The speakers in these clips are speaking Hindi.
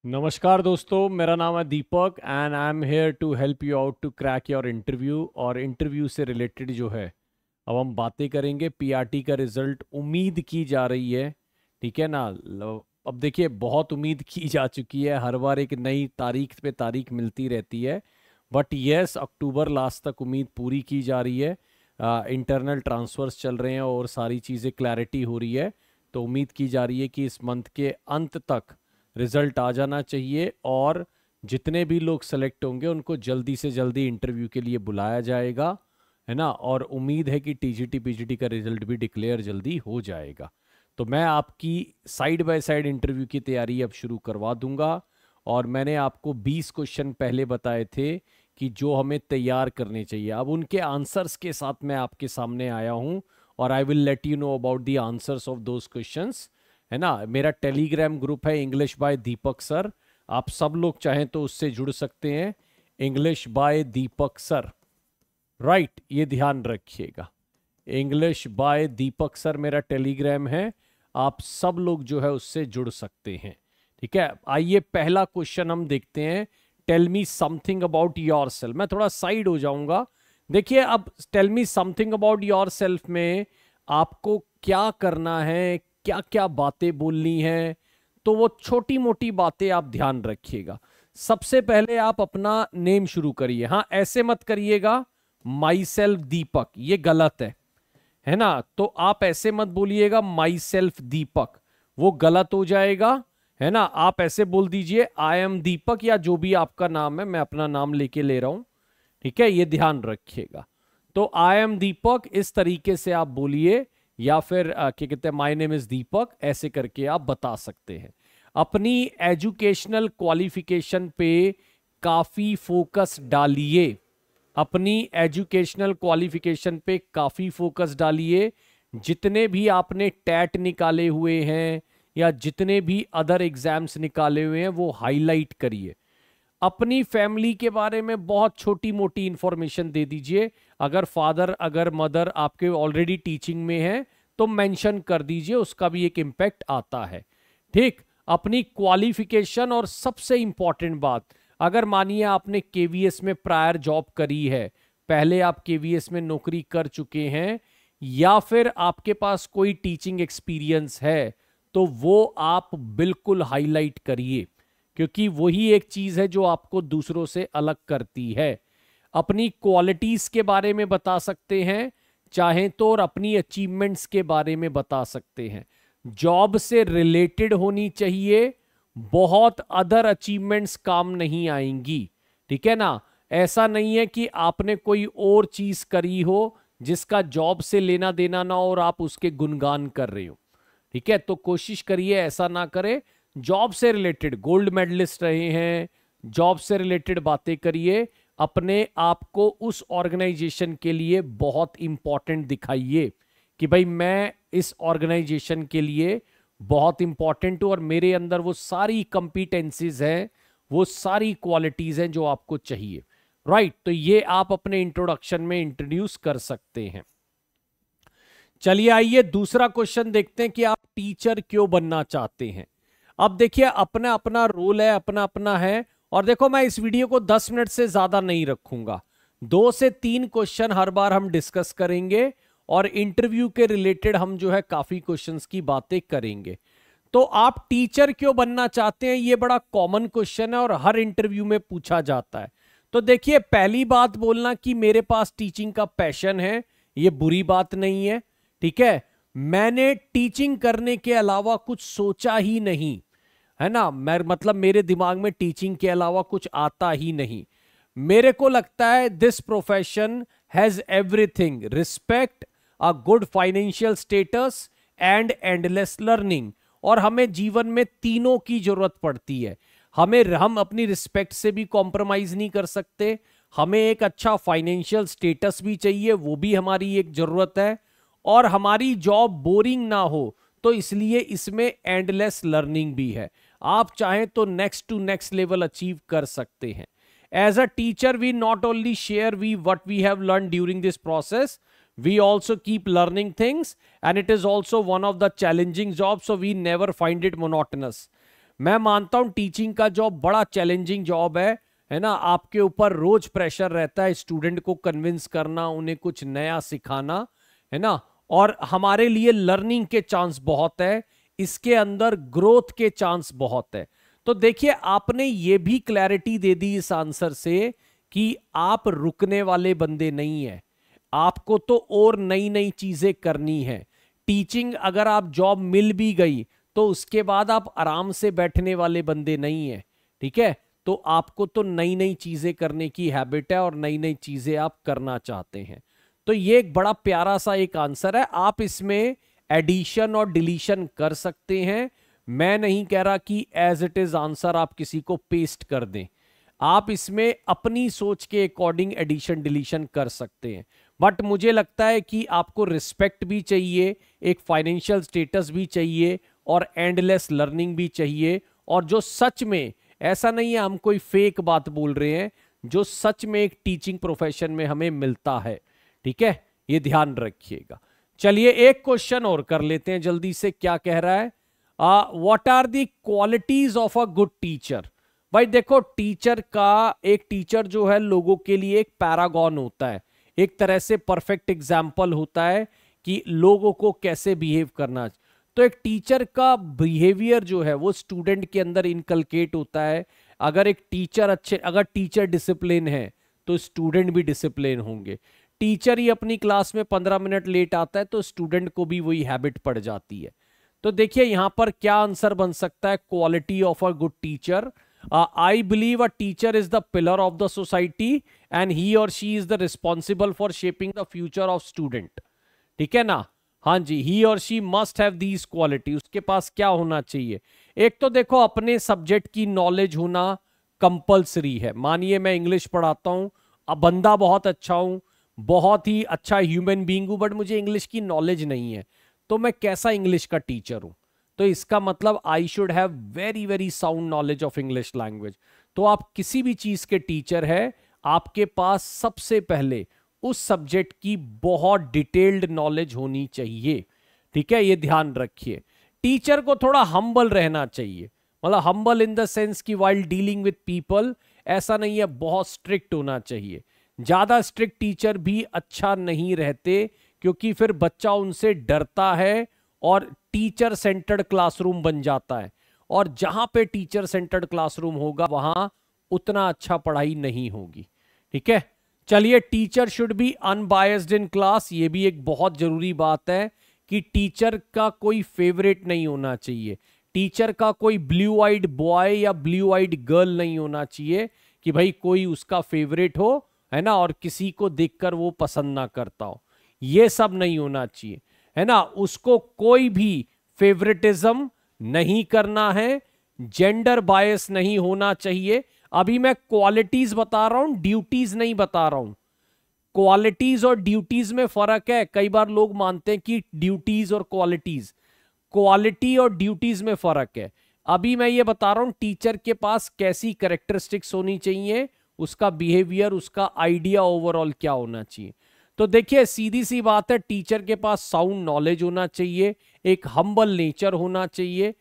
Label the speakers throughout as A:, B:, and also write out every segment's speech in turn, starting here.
A: नमस्कार दोस्तों, मेरा नाम है Deepak and I am here to help you out to crack your interview. और इंटरव्यू से रिलेटेड जो है अब हम बातें करेंगे। पीआरटी का रिजल्ट उम्मीद की जा रही है, ठीक है ना। अब देखिए, बहुत उम्मीद की जा चुकी है, हर बार एक नई तारीख पे तारीख मिलती रहती है। बट यस, अक्टूबर लास्ट तक उम्मीद पूरी की जा रही है। इंटरनल ट्रांसफर्स चल रहे हैं और सारी चीज़ें क्लैरिटी हो रही है। तो उम्मीद की जा रही है कि इस मंथ के अंत तक रिजल्ट आ जाना चाहिए और जितने भी लोग सेलेक्ट होंगे उनको जल्दी से जल्दी इंटरव्यू के लिए बुलाया जाएगा, है ना। और उम्मीद है कि टीजीटी पीजीटी का रिजल्ट भी डिक्लेयर जल्दी हो जाएगा। तो मैं आपकी साइड बाय साइड इंटरव्यू की तैयारी अब शुरू करवा दूंगा। और मैंने आपको 20 क्वेश्चन पहले बताए थे कि जो हमें तैयार करने चाहिए। अब उनके आंसर्स के साथ मैं आपके सामने आया हूं और I will let you know about the answers of those questions, है ना। मेरा टेलीग्राम ग्रुप है इंग्लिश बाय दीपक सर, आप सब लोग चाहें तो उससे जुड़ सकते हैं। English by Deepak sir, right, ये ध्यान रखिएगा। इंग्लिश बाय दीपक सर मेरा टेलीग्राम है, आप सब लोग जो है उससे जुड़ सकते हैं, ठीक है। आइए पहला क्वेश्चन हम देखते हैं। Tell me something about yourself. मैं थोड़ा साइड हो जाऊंगा। देखिए, अब tell me something about yourself में आपको क्या करना है, क्या क्या बातें बोलनी है, तो वो छोटी मोटी बातें आप ध्यान रखिएगा। सबसे पहले आप अपना नेम शुरू करिए। हाँ, ऐसे मत करिएगा माई सेल्फ दीपक, ये गलत है ना। तो आप ऐसे मत बोलिएगा माई सेल्फ दीपक, वो गलत हो जाएगा, है ना। आप ऐसे बोल दीजिए आई एम दीपक, या जो भी आपका नाम है, मैं अपना नाम लेके ले रहा हूं, ठीक है, ये ध्यान रखिएगा। तो आई एम दीपक इस तरीके से आप बोलिए, या फिर क्या कहते हैं, माय नेम इज दीपक, ऐसे करके आप बता सकते हैं। अपनी एजुकेशनल क्वालिफिकेशन पे काफी फोकस डालिए। अपनी एजुकेशनल क्वालिफिकेशन पे काफी फोकस डालिए। जितने भी आपने टैट निकाले हुए हैं या जितने भी अदर एग्जाम्स निकाले हुए हैं वो हाईलाइट करिए। अपनी फैमिली के बारे में बहुत छोटी मोटी इंफॉर्मेशन दे दीजिए। अगर फादर अगर मदर आपके ऑलरेडी टीचिंग में है तो मेंशन कर दीजिए, उसका भी एक इम्पैक्ट आता है, ठीक। अपनी क्वालिफिकेशन, और सबसे इंपॉर्टेंट बात, अगर मानिए आपने केवीएस में प्रायर जॉब करी है, पहले आप केवीएस में नौकरी कर चुके हैं, या फिर आपके पास कोई टीचिंग एक्सपीरियंस है, तो वो आप बिल्कुल हाईलाइट करिए, क्योंकि वही एक चीज है जो आपको दूसरों से अलग करती है। अपनी क्वालिटीज के बारे में बता सकते हैं चाहें तो, और अपनी अचीवमेंट्स के बारे में बता सकते हैं। जॉब से रिलेटेड होनी चाहिए, बहुत अदर अचीवमेंट्स काम नहीं आएंगी, ठीक है ना। ऐसा नहीं है कि आपने कोई और चीज करी हो जिसका जॉब से लेना देना ना हो और आप उसके गुणगान कर रहे हो, ठीक है। तो कोशिश करिए ऐसा ना करें। जॉब से रिलेटेड गोल्ड मेडलिस्ट रहे हैं, जॉब से रिलेटेड बातें करिए। अपने आप को उस ऑर्गेनाइजेशन के लिए बहुत इंपॉर्टेंट दिखाइए कि भाई मैं इस ऑर्गेनाइजेशन के लिए बहुत इंपॉर्टेंट हूं और मेरे अंदर वो सारी कंपिटेंसीज हैं, वो सारी क्वालिटीज हैं जो आपको चाहिए, राइट। तो ये आप अपने इंट्रोडक्शन में इंट्रोड्यूस कर सकते हैं। चलिए आइए दूसरा क्वेश्चन देखते हैं कि आप टीचर क्यों बनना चाहते हैं। अब देखिए, अपना अपना रोल है, अपना अपना है। और देखो, मैं इस वीडियो को 10 मिनट से ज्यादा नहीं रखूंगा। 2 से 3 क्वेश्चन हर बार हम डिस्कस करेंगे और इंटरव्यू के रिलेटेड हम जो है काफी क्वेश्चंस की बातें करेंगे। तो आप टीचर क्यों बनना चाहते हैं, ये बड़ा कॉमन क्वेश्चन है और हर इंटरव्यू में पूछा जाता है। तो देखिए, पहली बात बोलना कि मेरे पास टीचिंग का पैशन है, ये बुरी बात नहीं है, ठीक है। मैंने टीचिंग करने के अलावा कुछ सोचा ही नहीं, है ना। मैं मतलब मेरे दिमाग में टीचिंग के अलावा कुछ आता ही नहीं। मेरे को लगता है this profession has everything, respect, a good financial status and endless learning. और हमें जीवन में तीनों की जरूरत पड़ती है। हम अपनी रिस्पेक्ट से भी कॉम्प्रोमाइज नहीं कर सकते, हमें एक अच्छा फाइनेंशियल स्टेटस भी चाहिए, वो भी हमारी एक जरूरत है, और हमारी जॉब बोरिंग ना हो, तो इसलिए इसमें एंडलेस लर्निंग भी है। आप चाहें तो next to next level achieve कर सकते हैं। As a teacher we not only share we what we have learn during this process, we also keep learning things, and it is also one of the challenging jobs, so we never find it monotonous. मैं मानता हूं टीचिंग का जॉब बड़ा चैलेंजिंग जॉब है ना। आपके ऊपर रोज प्रेशर रहता है स्टूडेंट को कन्विंस करना, उन्हें कुछ नया सिखाना, है ना। और हमारे लिए लर्निंग के चांस बहुत है, इसके अंदर ग्रोथ के चांस बहुत है। तो देखिए, आपने ये भी क्लैरिटी दे दी इस आंसर से कि आप रुकने वाले बंदे नहीं है, आपको तो और नई नई चीजें करनी है। टीचिंग अगर आप जॉब मिल भी गई तो उसके बाद आप आराम से बैठने वाले बंदे नहीं है, ठीक है। तो आपको तो नई नई चीजें करने की हैबिट है और नई नई चीजें आप करना चाहते हैं। तो ये एक बड़ा प्यारा सा एक आंसर है। आप इसमें एडिशन और डिलीशन कर सकते हैं। मैं नहीं कह रहा कि एज इट इज आंसर आप किसी को पेस्ट कर दें, आप इसमें अपनी सोच के अकॉर्डिंग एडिशन डिलीशन कर सकते हैं। बट मुझे लगता है कि आपको रिस्पेक्ट भी चाहिए, एक फाइनेंशियल स्टेटस भी चाहिए और एंडलेस लर्निंग भी चाहिए। और जो सच में, ऐसा नहीं है हम कोई फेक बात बोल रहे हैं, जो सच में एक टीचिंग प्रोफेशन में हमें मिलता है, ठीक है, ये ध्यान रखिएगा। चलिए एक क्वेश्चन और कर लेते हैं जल्दी से। क्या कह रहा है, what are the qualities of a good teacher. भाई देखो, टीचर का, एक टीचर जो है लोगों के लिए एक पैरागॉन होता है, एक तरह से परफेक्ट एग्जाम्पल होता है कि लोगों को कैसे बिहेव करना। तो एक टीचर का बिहेवियर जो है वो स्टूडेंट के अंदर इनकलकेट होता है। अगर एक टीचर अगर टीचर डिसिप्लिन है तो स्टूडेंट भी डिसिप्लिन होंगे। टीचर ही अपनी क्लास में 15 मिनट लेट आता है तो स्टूडेंट को भी वही हैबिट पड़ जाती है। तो देखिए यहां पर क्या आंसर बन सकता है, quality of a good teacher. I believe a teacher is the pillar of the society and he or she is the responsible for shaping the future of student, ठीक है ना। हाँ जी, he or she must have these quality। उसके पास क्या होना चाहिए, एक तो देखो अपने सब्जेक्ट की नॉलेज होना कंपलसरी है। मानिए मैं इंग्लिश पढ़ाता हूं, अब बंदा बहुत अच्छा हूं, बहुत ही अच्छा ह्यूमन बीइंग हूं, बट मुझे इंग्लिश की नॉलेज नहीं है, तो मैं कैसा इंग्लिश का टीचर हूं। तो इसका मतलब I should have very very sound knowledge of English language. तो आप किसी भी चीज के टीचर है, आपके पास सबसे पहले उस सब्जेक्ट की बहुत डिटेल्ड नॉलेज होनी चाहिए, ठीक है, ये ध्यान रखिए। टीचर को थोड़ा हम्बल रहना चाहिए, मतलब हम्बल इन द सेंस कि वाइल डीलिंग विद पीपल, ऐसा नहीं है बहुत स्ट्रिक्ट होना चाहिए। ज्यादा स्ट्रिक्ट टीचर भी अच्छा नहीं रहते, क्योंकि फिर बच्चा उनसे डरता है और टीचर सेंटर्ड क्लासरूम बन जाता है। और जहां पे टीचर सेंटर्ड क्लासरूम होगा वहां उतना अच्छा पढ़ाई नहीं होगी, ठीक है। चलिए, teacher should be unbiased in class, ये भी एक बहुत जरूरी बात है कि टीचर का कोई फेवरेट नहीं होना चाहिए। टीचर का कोई ब्लू आइड बॉय या ब्लू आइड गर्ल नहीं होना चाहिए कि भाई कोई उसका फेवरेट हो, है ना, और किसी को देखकर वो पसंद ना करता हो, ये सब नहीं होना चाहिए, है ना। उसको कोई भी फेवरेटिज्म नहीं करना है, जेंडर बायस नहीं होना चाहिए। अभी मैं क्वालिटीज बता रहा हूं, ड्यूटीज नहीं बता रहा हूं। क्वालिटीज और ड्यूटीज में फर्क है। कई बार लोग मानते हैं कि ड्यूटीज और क्वालिटीज, क्वालिटी और ड्यूटीज में फर्क है। अभी मैं ये बता रहा हूं टीचर के पास कैसी कैरेक्टरिस्टिक्स होनी चाहिए, उसका बिहेवियर, उसका आइडिया ओवरऑल क्या होना चाहिए। तो देखिए सीधी सी बात है, टीचर के पास साउंड नॉलेज होना चाहिए, एक हम्बल नेचर होना चाहिए,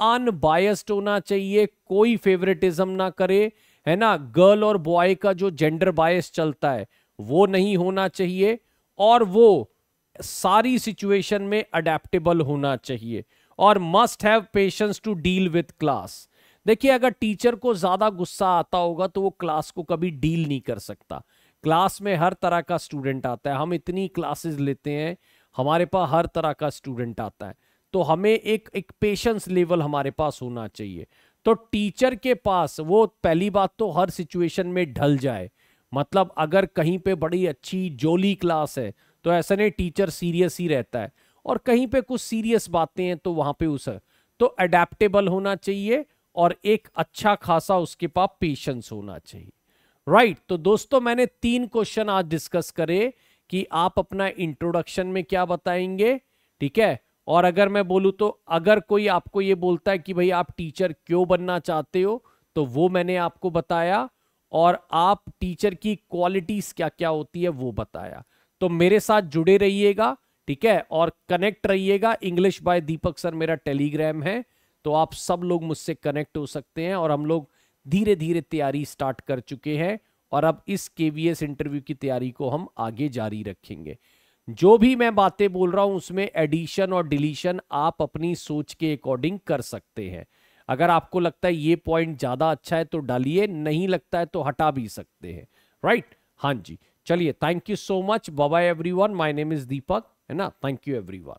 A: अनबायस्ड होना चाहिए, कोई फेवरेटिज्म ना करे, है ना। गर्ल और बॉय का जो जेंडर बायस चलता है वो नहीं होना चाहिए, और वो सारी सिचुएशन में अडेप्टेबल होना चाहिए, और must have patience to deal with class. देखिए अगर टीचर को ज्यादा गुस्सा आता होगा तो वो क्लास को कभी डील नहीं कर सकता। क्लास में हर तरह का स्टूडेंट आता है, हम इतनी क्लासेस लेते हैं, हमारे पास हर तरह का स्टूडेंट आता है, तो हमें एक पेशेंस लेवल हमारे पास होना चाहिए। तो टीचर के पास वो पहली बात तो हर सिचुएशन में ढल जाए, मतलब अगर कहीं पे बड़ी अच्छी जोली क्लास है तो ऐसा नहीं टीचर सीरियस ही रहता है, और कहीं पे कुछ सीरियस बातें हैं तो वहां पे उस तो अडेप्टेबल होना चाहिए, और एक अच्छा खासा उसके पास पेशेंस होना चाहिए, राइट। तो दोस्तों मैंने 3 क्वेश्चन आज डिस्कस करे कि आप अपना इंट्रोडक्शन में क्या बताएंगे, ठीक है। और अगर मैं बोलूं तो अगर कोई आपको ये बोलता है कि भाई आप टीचर क्यों बनना चाहते हो, तो वो मैंने आपको बताया, और आप टीचर की क्वालिटीज क्या क्या होती है वो बताया। तो मेरे साथ जुड़े रहिएगा, ठीक है, और कनेक्ट रहिएगा। इंग्लिश बाय दीपक सर मेरा टेलीग्राम है, तो आप सब लोग मुझसे कनेक्ट हो सकते हैं और हम लोग धीरे धीरे तैयारी स्टार्ट कर चुके हैं और अब इस केवीएस इंटरव्यू की तैयारी को हम आगे जारी रखेंगे। जो भी मैं बातें बोल रहा हूं उसमें एडिशन और डिलीशन आप अपनी सोच के अकॉर्डिंग कर सकते हैं। अगर आपको लगता है ये पॉइंट ज्यादा अच्छा है तो डालिए, नहीं लगता है तो हटा भी सकते हैं। राइट? हाँ जी, चलिए, thank you so much, bye bye everyone, my name is Deepak, है ना। Thank you everyone.